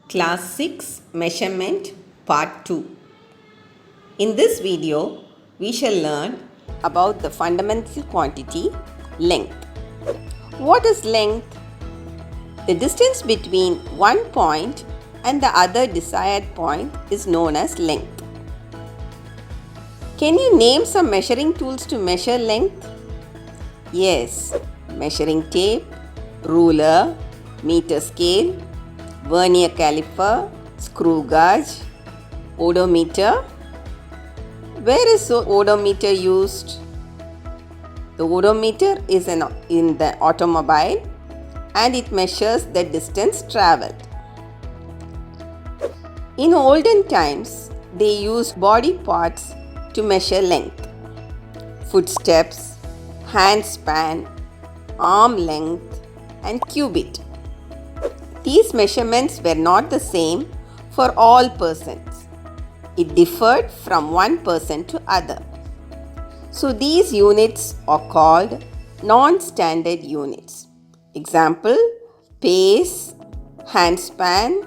Class 6 Measurement Part 2. In this video, we shall learn about the fundamental quantity length. What is length? The distance between one point and the other desired point is known as length. Can you name some measuring tools to measure length? Yes, measuring tape, ruler, meter scale, vernier caliper, screw gauge, odometer. Where is the odometer used? The odometer is in the automobile and it measures the distance travelled. In olden times, they used body parts to measure length. Footsteps, hand span, arm length, and cubit. These measurements were not the same for all persons. It differed from one person to other. So these units are called non-standard units. Example, pace, hand span,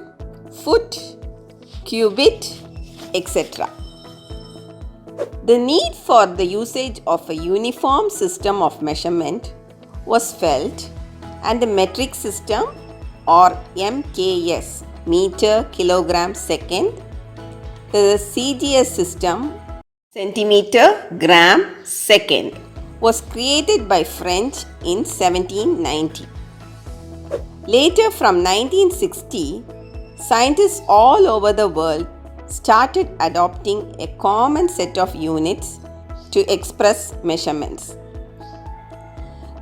foot, cubit, etc. The need for the usage of a uniform system of measurement was felt, and the metric system or MKS, meter, kilogram, second, the CGS system, centimeter, gram, second, was created by French in 1790. Later, from 1960, scientists all over the world started adopting a common set of units to express measurements.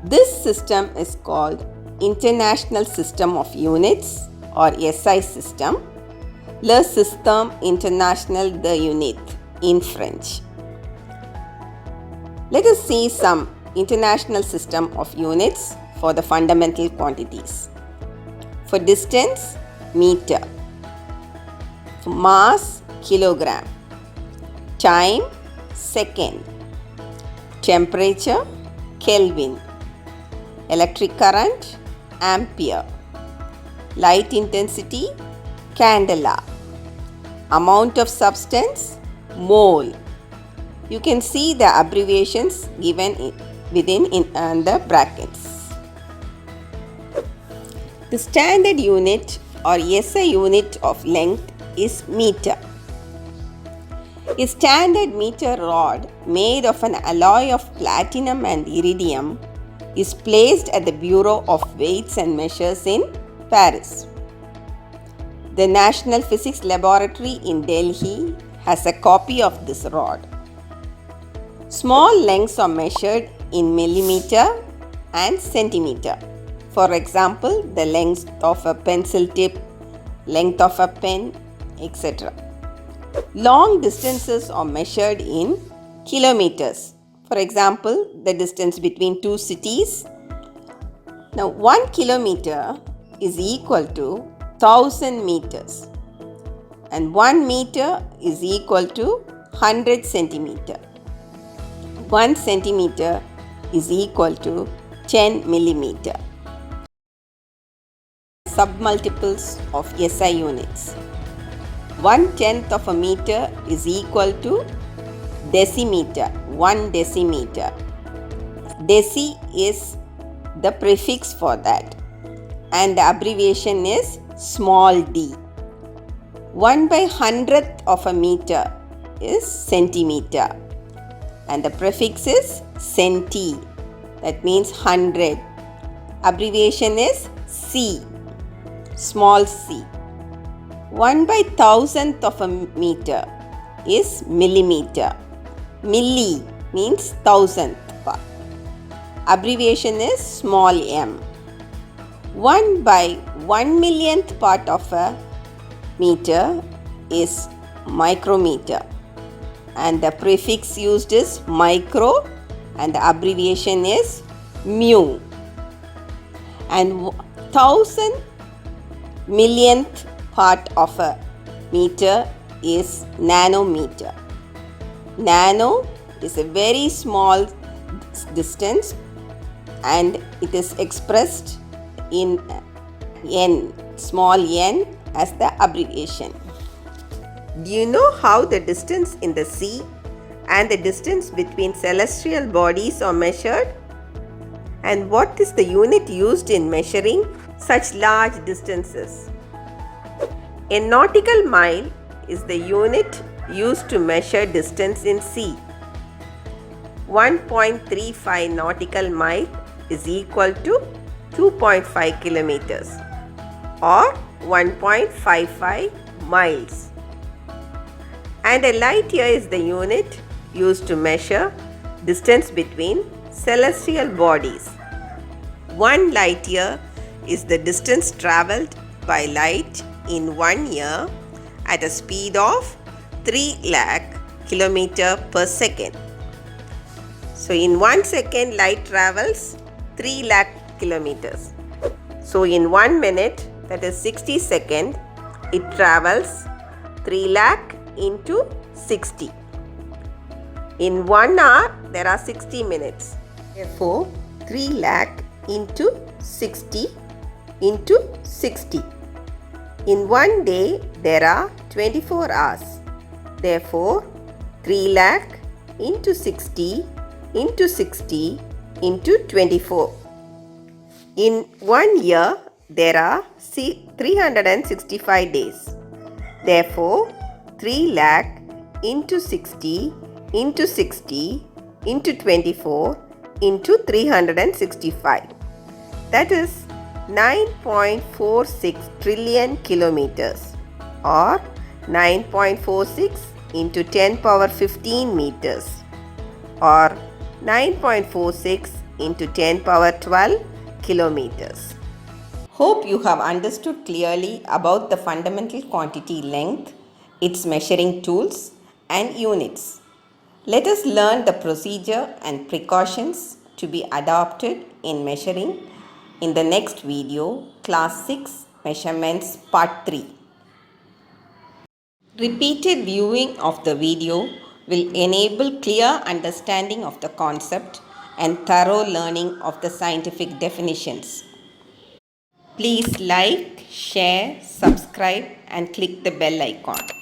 This system is called International System of Units or SI system, Le Système International de Unité in French. Let us see some international system of units for the fundamental quantities. For distance, meter. For mass, kilogram. Time, second. Temperature, Kelvin. Electric current, ampere. Light intensity, candela. Amount of substance, mole. You can see the abbreviations given within the brackets. The standard unit or SI unit of length is meter. A standard meter rod made of an alloy of platinum and iridium is placed at the Bureau of Weights and Measures in Paris. The National Physics Laboratory in Delhi has a copy of this rod. Small lengths are measured in millimeter and centimeter. For example, the length of a pencil tip, length of a pen, etc. Long distances are measured in kilometers. For example, the distance between two cities. Now, 1 kilometer is equal to 1000 meters and 1 meter is equal to 100 centimeter. 1 centimeter is equal to 10 millimeter. Submultiples of SI units. 1/10 of a meter is equal to decimeter, 1 decimeter. Deci is the prefix for that and the abbreviation is small d. 1/100th of a meter is centimeter and the prefix is centi, that means 100. Abbreviation is c, small c. 1/1000th of a meter is millimeter. Milli means 1000th part. Abbreviation is small m. 1/1,000,000th part of a meter is micrometer and the prefix used is micro and the abbreviation is mu. And 1000 millionth part of a meter is nanometer. Nano is a very small distance and it is expressed in n, small n as the abbreviation. Do you know how the distance in the sea and the distance between celestial bodies are measured? And what is the unit used in measuring such large distances? A nautical mile is the unit used to measure distance in sea. 1.35 nautical mile is equal to 2.5 kilometers or 1.55 miles. And a light year is the unit used to measure distance between celestial bodies. 1 light year is the distance travelled by light in 1 year at a speed of 3 lakh kilometer per second. So in 1 second light travels 3 lakh kilometers. So in 1 minute, that is 60 seconds, it travels 3 lakh into 60. In 1 hour, there are 60 minutes. Therefore, 3 lakh into 60 into 60. In 1 day, there are 24 hours. Therefore, 3 lakh into 60 into 60 into 24. In 1 year, there are 365 days. Therefore, 3 lakh into 60 into 60 into 24 into 365. That is 9.46 trillion kilometers or 9.46 into 10 power 15 meters or 9.46 into 10 power 12 kilometers. Hope you have understood clearly about the fundamental quantity length, its measuring tools and units. Let us learn the procedure and precautions to be adopted in measuring in the next video, Class 6 Measurements Part 3. Repeated viewing of the video will enable clear understanding of the concept and thorough learning of the scientific definitions. Please like, share, subscribe and click the bell icon.